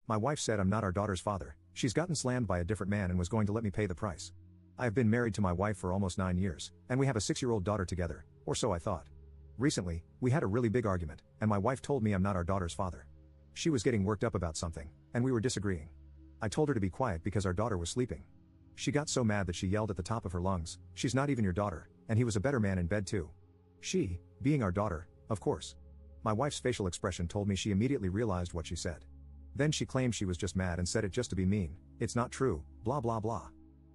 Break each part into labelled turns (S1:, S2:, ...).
S1: My wife said I'm not our daughter's father. She's gotten slammed by a different man and was going to let me pay the price. I have been married to my wife for almost 9 years, and we have a 6-year-old daughter together, or so I thought. Recently, we had a really big argument, and my wife told me I'm not our daughter's father. She was getting worked up about something, and we were disagreeing. I told her to be quiet because our daughter was sleeping. She got so mad that she yelled at the top of her lungs, "She's not even your daughter," and he was a better man in bed too. She, being our daughter, of course. My wife's facial expression told me she immediately realized what she said. Then she claimed she was just mad and said it just to be mean. It's not true, blah blah blah.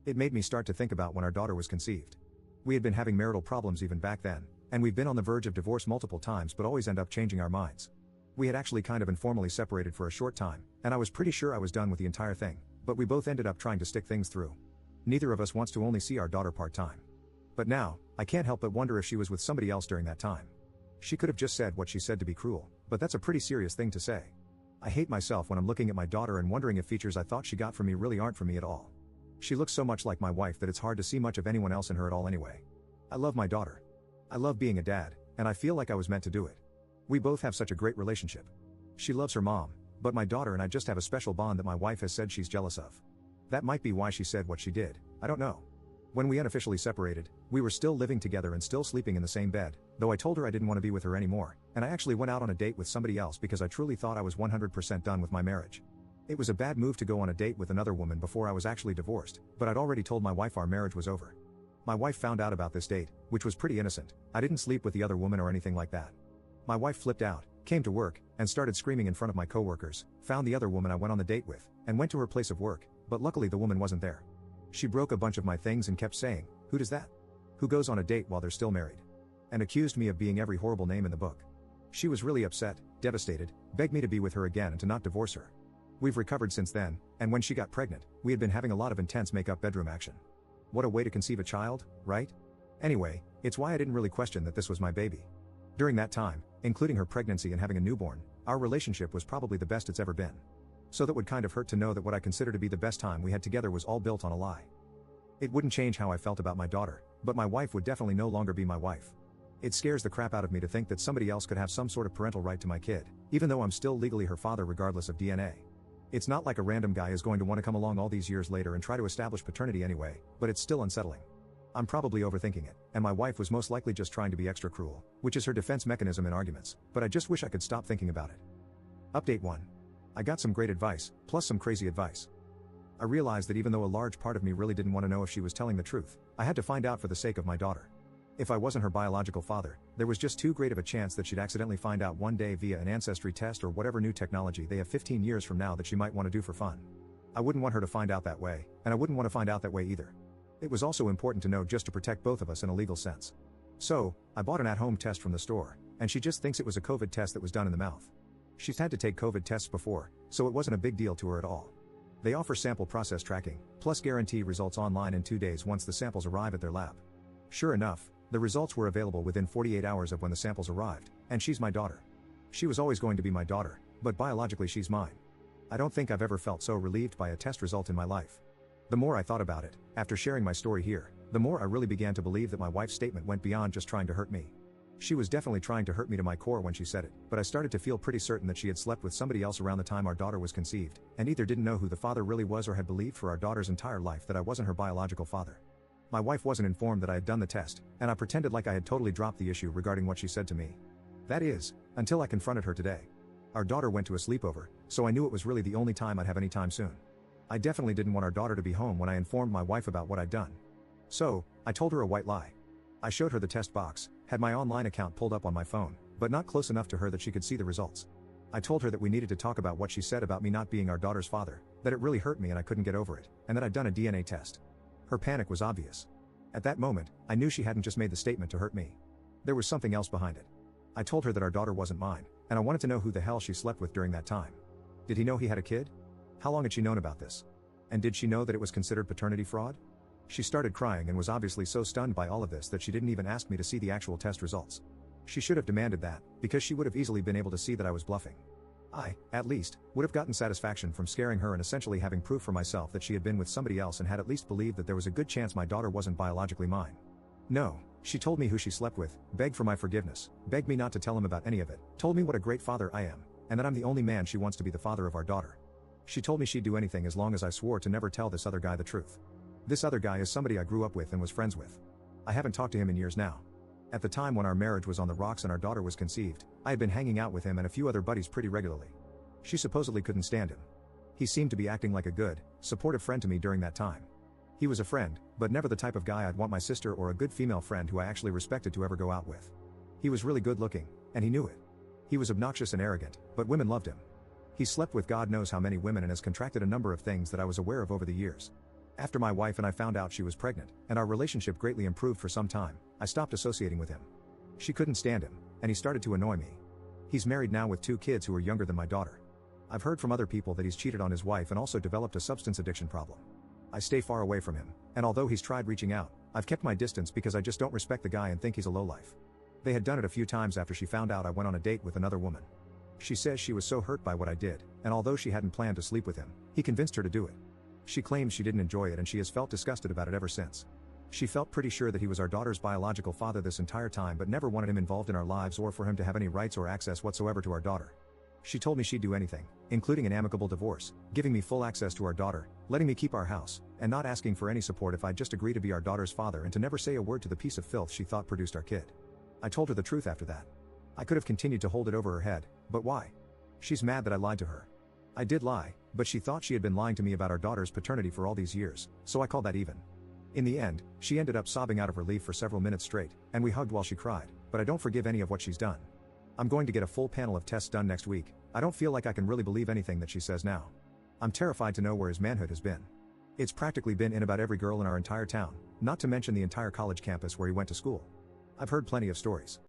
S1: It made me start to think about when our daughter was conceived. We had been having marital problems even back then, and we've been on the verge of divorce multiple times but always end up changing our minds. We had actually kind of informally separated for a short time, and I was pretty sure I was done with the entire thing, but we both ended up trying to stick things through. Neither of us wants to only see our daughter part-time. But now, I can't help but wonder if she was with somebody else during that time. She could have just said what she said to be cruel, but that's a pretty serious thing to say. I hate myself when I'm looking at my daughter and wondering if features I thought she got from me really aren't from me at all. She looks so much like my wife that it's hard to see much of anyone else in her at all anyway. I love my daughter. I love being a dad, and I feel like I was meant to do it. We both have such a great relationship. She loves her mom, but my daughter and I just have a special bond that my wife has said she's jealous of. That might be why she said what she did, I don't know. When we unofficially separated, we were still living together and still sleeping in the same bed, though I told her I didn't want to be with her anymore, and I actually went out on a date with somebody else because I truly thought I was 100% done with my marriage. It was a bad move to go on a date with another woman before I was actually divorced, but I'd already told my wife our marriage was over. My wife found out about this date, which was pretty innocent. I didn't sleep with the other woman or anything like that. My wife flipped out, came to work, and started screaming in front of my coworkers, found the other woman I went on the date with, and went to her place of work, but luckily the woman wasn't there. She broke a bunch of my things and kept saying, "Who does that? Who goes on a date while they're still married?" And accused me of being every horrible name in the book. She was really upset, devastated, begged me to be with her again and to not divorce her. We've recovered since then, and when she got pregnant, we had been having a lot of intense make-up bedroom action. What a way to conceive a child, right? Anyway, it's why I didn't really question that this was my baby. During that time, including her pregnancy and having a newborn, our relationship was probably the best it's ever been. So that would kind of hurt to know that what I consider to be the best time we had together was all built on a lie. It wouldn't change how I felt about my daughter, but my wife would definitely no longer be my wife. It scares the crap out of me to think that somebody else could have some sort of parental right to my kid, even though I'm still legally her father regardless of DNA. It's not like a random guy is going to want to come along all these years later and try to establish paternity anyway, but it's still unsettling. I'm probably overthinking it, and my wife was most likely just trying to be extra cruel, which is her defense mechanism in arguments, but I just wish I could stop thinking about it. Update 1. I got some great advice, plus some crazy advice. I realized that even though a large part of me really didn't want to know if she was telling the truth, I had to find out for the sake of my daughter. If I wasn't her biological father, there was just too great of a chance that she'd accidentally find out one day via an ancestry test or whatever new technology they have 15 years from now that she might want to do for fun. I wouldn't want her to find out that way, and I wouldn't want to find out that way either. It was also important to know just to protect both of us in a legal sense. So, I bought an at-home test from the store, and she just thinks it was a COVID test that was done in the mouth. She's had to take COVID tests before, so it wasn't a big deal to her at all. They offer sample process tracking, plus guarantee results online in 2 days once the samples arrive at their lab. Sure enough, the results were available within 48 hours of when the samples arrived, and she's my daughter. She was always going to be my daughter, but biologically she's mine. I don't think I've ever felt so relieved by a test result in my life. The more I thought about it, after sharing my story here, the more I really began to believe that my wife's statement went beyond just trying to hurt me. She was definitely trying to hurt me to my core when she said it, but I started to feel pretty certain that she had slept with somebody else around the time our daughter was conceived, and either didn't know who the father really was or had believed for our daughter's entire life that I wasn't her biological father. My wife wasn't informed that I had done the test, and I pretended like I had totally dropped the issue regarding what she said to me. That is, until I confronted her today. Our daughter went to a sleepover, so I knew it was really the only time I'd have any time soon. I definitely didn't want our daughter to be home when I informed my wife about what I'd done. So, I told her a white lie. I showed her the test box, had my online account pulled up on my phone, but not close enough to her that she could see the results. I told her that we needed to talk about what she said about me not being our daughter's father, that it really hurt me and I couldn't get over it, and that I'd done a DNA test. Her panic was obvious. At that moment, I knew she hadn't just made the statement to hurt me. There was something else behind it. I told her that our daughter wasn't mine, and I wanted to know who the hell she slept with during that time. Did he know he had a kid? How long had she known about this? And did she know that it was considered paternity fraud? She started crying and was obviously so stunned by all of this that she didn't even ask me to see the actual test results. She should have demanded that, because she would have easily been able to see that I was bluffing. I, at least, would have gotten satisfaction from scaring her and essentially having proof for myself that she had been with somebody else and had at least believed that there was a good chance my daughter wasn't biologically mine. No, she told me who she slept with, begged for my forgiveness, begged me not to tell him about any of it, told me what a great father I am, and that I'm the only man she wants to be the father of our daughter. She told me she'd do anything as long as I swore to never tell this other guy the truth. This other guy is somebody I grew up with and was friends with. I haven't talked to him in years now. At the time when our marriage was on the rocks and our daughter was conceived, I had been hanging out with him and a few other buddies pretty regularly. She supposedly couldn't stand him. He seemed to be acting like a good, supportive friend to me during that time. He was a friend, but never the type of guy I'd want my sister or a good female friend who I actually respected to ever go out with. He was really good looking, and he knew it. He was obnoxious and arrogant, but women loved him. He slept with God knows how many women and has contracted a number of things that I was aware of over the years. After my wife and I found out she was pregnant, and our relationship greatly improved for some time, I stopped associating with him. She couldn't stand him, and he started to annoy me. He's married now with 2 kids who are younger than my daughter. I've heard from other people that he's cheated on his wife and also developed a substance addiction problem. I stay far away from him, and although he's tried reaching out, I've kept my distance because I just don't respect the guy and think he's a lowlife. They had done it a few times after she found out I went on a date with another woman. She says she was so hurt by what I did, and although she hadn't planned to sleep with him, he convinced her to do it. She claims she didn't enjoy it and she has felt disgusted about it ever since. She felt pretty sure that he was our daughter's biological father this entire time but never wanted him involved in our lives or for him to have any rights or access whatsoever to our daughter. She told me she'd do anything, including an amicable divorce, giving me full access to our daughter, letting me keep our house, and not asking for any support if I'd just agree to be our daughter's father and to never say a word to the piece of filth she thought produced our kid. I told her the truth after that. I could have continued to hold it over her head, but why? She's mad that I lied to her. I did lie, but she thought she had been lying to me about our daughter's paternity for all these years, so I called that even. In the end, she ended up sobbing out of relief for several minutes straight, and we hugged while she cried, but I don't forgive any of what she's done. I'm going to get a full panel of tests done next week. I don't feel like I can really believe anything that she says now. I'm terrified to know where his manhood has been. It's practically been in about every girl in our entire town, not to mention the entire college campus where he went to school. I've heard plenty of stories.